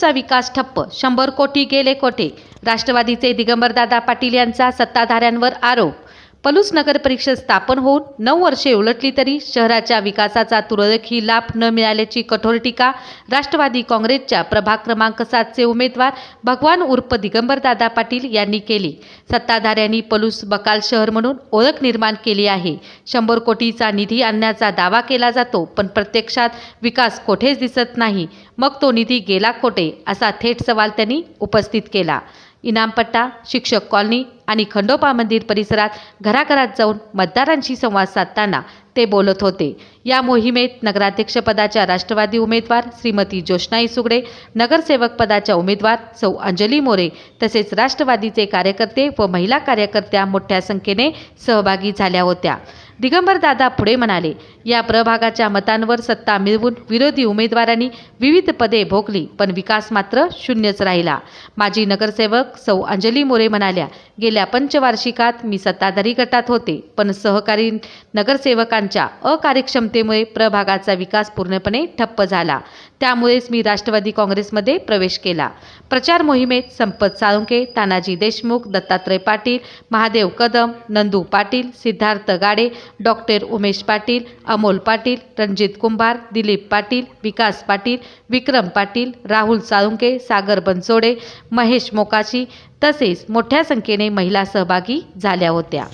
पलूसचा विकास ठप्प, 100 कोटी गेले कोठे? राष्ट्रवादीचे दिगंबरदादा पाटील यांचा सत्ताधाऱ्यांवर आरोप. पलूस नगर परिषद स्थापन होऊन 9 वर्षे उलटली तरी शहराच्या विकासाचा तुरळकही लाभ न मिळाल्याची कठोर टीका राष्ट्रवादी काँग्रेसच्या प्रभाग क्रमांक 7चे उमेदवार भगवान उर्फ दिगंबरदादा पाटील यांनी केली. सत्ताधाऱ्यांनी पलूस बकाल शहर म्हणून ओळख निर्माण केली आहे. 100 कोटीचा निधी आणण्याचा दावा केला जातो, पण प्रत्यक्षात विकास कोठेच दिसत नाही. मग तो निधी गेला कोठे, असा थेट सवाल त्यांनी उपस्थित केला. इनामपट्टा, शिक्षक कॉलनी आणि खंडोबा मंदिर परिसरात घराघरात जाऊन मतदारांशी संवाद साधताना ते बोलत होते. या मोहिमेत नगराध्यक्षपदाच्या राष्ट्रवादी उमेदवार श्रीमती जोशनाई सुगडे, नगरसेवक पदाच्या उमेदवार सौ अंजली मोरे तसेच राष्ट्रवादीचे कार्यकर्ते व महिला कार्यकर्त्या मोठ्या संख्येने सहभागी झाल्या होत्या. दिगंबरदादा पुढे म्हणाले, या प्रभागाच्या मतांवर सत्ता मिळवून विरोधी उमेदवारांनी विविध पदे भोगली, पण विकास मात्र शून्यच राहिला. माजी नगरसेवक सौ अंजली मोरे म्हणाल्या, गेल्या पंचवार्षिकात मी सत्ताधारी गटात होते, पण सहकारी नगरसेवकांच्या अकार्यक्षमतेमुळे प्रभागाचा विकास पूर्णपणे ठप्प झाला. त्यामुळेच मी राष्ट्रवादी काँग्रेसमध्ये प्रवेश केला. प्रचार मोहिमेत संपत साळुंके, तानाजी देशमुख, दत्तात्रय पाटील, महादेव कदम, नंदू पाटील, सिद्धार्थ गाडे, डॉक्टर उमेश पाटील, अमोल पाटील, रणजित कुंभार, दिलीप पाटील, विकास पाटील, विक्रम पाटील, राहुल साळुंके, सागर बनसोडे, महेश मोकाशी तसेच मोठ्या संख्येने महिला सहभागी झाल्या होत्या.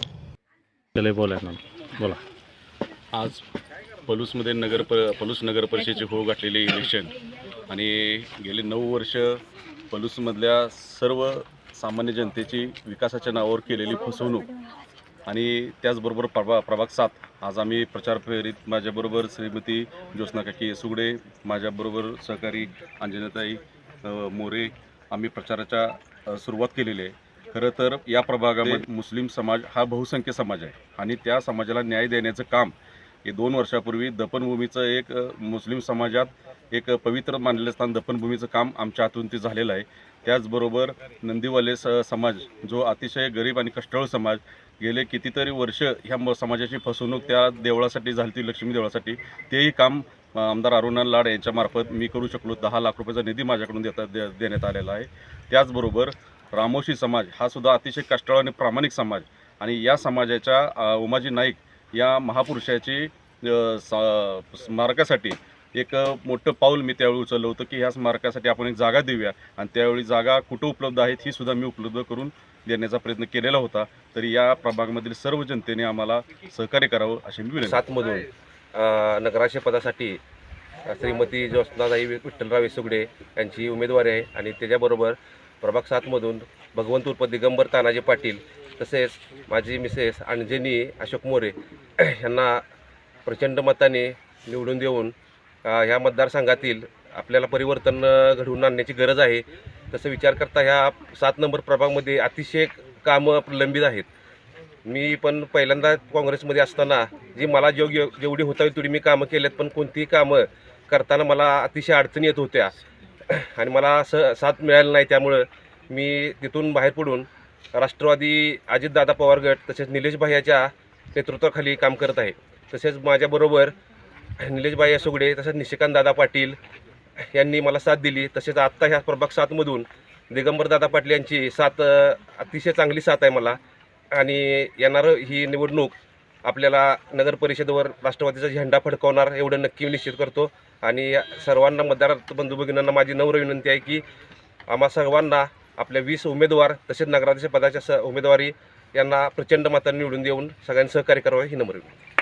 बोला. आज पलूसमध्ये पलूस नगर परिषदेचे होऊ घातलेले इलेक्शन आणि गेली 9 वर्ष पलूसमधल्या सर्व सामान्य जनतेची विकासाच्या नावावर केलेली फसवणूक आणि त्याचबरोबर प्रभाग 7 आज आम्ही प्रचार फेरीत माझ्याबरोबर श्रीमती जोशना काकी सुगडे, माझ्याबरोबर सहकारी अंजनाताई मोरे आम्ही प्रचाराच्या सुरुवात केलेली आहे. खरं तर या प्रभागामध्ये मुस्लिम समाज हा बहुसंख्य समाज आहे आणि त्या समाजाला न्याय देण्याचं काम हे 2 वर्षापूर्वी दफनभूमीचं एक मुस्लिम समाजात एक पवित्र मानलेलं स्थान दफनभूमीचं काम आमच्या हातून ते झालेलं आहे. त्याचबरोबर नंदीवाले समाज जो अतिशय गरीब आणि कष्टाळू समाज गेले कितीतरी वर्ष ह्या समाजाची फसवणूक त्या देवळासाठी झाली ती लक्ष्मी देवळासाठी, तेही काम आमदार अरुणा लाड यांच्यामार्फत मी करू शकलो. 10 लाख रुपयाचा निधी माझ्याकडून देण्यात आलेला आहे. त्याचबरोबर रामोशी समाज हा सुद्धा अतिशय कष्टाळू आणि प्रामाणिक समाज आणि या समाजाच्या उमाजी नाईक या महापुरुषाची स्मारकासाठी एक मोठं पाऊल मी त्यावेळी उचललं होतं की ह्या स्मारकासाठी आपण एक जागा देऊया आणि त्यावेळी जागा कुठं उपलब्ध आहेत ही सुद्धा मी उपलब्ध करून देण्याचा प्रयत्न केलेला होता. तरी या प्रभागामधील सर्व जनतेने आम्हाला सहकार्य करावं अशी मी विनंती. 7 मधून नगराध्यक्षपदासाठी श्रीमती जोशनाताई विठ्ठलराव सुगडे यांची उमेदवारी आहे आणि त्याच्याबरोबर प्रभाग 7 मधून भगवंत उर्फ दिगंबर तानाजी पाटील तसेच माझी मिसेस अंजनी अशोक मोरे यांना प्रचंड मताने निवडून देऊन ह्या मतदारसंघातील आपल्याला परिवर्तन घडवून आणण्याची गरज आहे. तसं विचार करता ह्या 7 नंबर प्रभागमध्ये अतिशय कामं प्रलंबित आहेत. मी पण पहिल्यांदा काँग्रेसमध्ये असताना जी मला जेवढी होता तेवढी मी कामं केलेत, पण कोणतीही कामं करताना मला अतिशय अडचणी येत होत्या आणि मला साथ मिळाली नाही. त्यामुळं मी तिथून बाहेर पडून राष्ट्रवादी अजितदादा पवार गट तसेच निलेश भाईच्या नेतृत्वाखाली काम करत आहे. तसेच माझ्याबरोबर निलेश भाई सुगडे तसेच निशिकांतदादा पाटील यांनी मला साथ दिली. तसेच आत्ता ह्या प्रभाग 7 मधून दिगंबरदादा पाटील यांची साथ अतिशय चांगली साथ आहे मला आणि येणारं ही निवडणूक आपल्याला नगर परिषदेवर राष्ट्रवादीचा झेंडा फडकवणार एवढं नक्की निश्चित करतो. आणि सर्वांना मतदार बंधू भगिनींना माझी नम्र विनंती आहे की आम्हा सर्वांना आपल्या 20 उमेदवार तसेच नगराध्यक्ष पदाच्या उमेदवारी यांना प्रचंड मतांनी निवडून देऊन सगळ्यांनी सहकार्य करावे ही नम्र विनंती.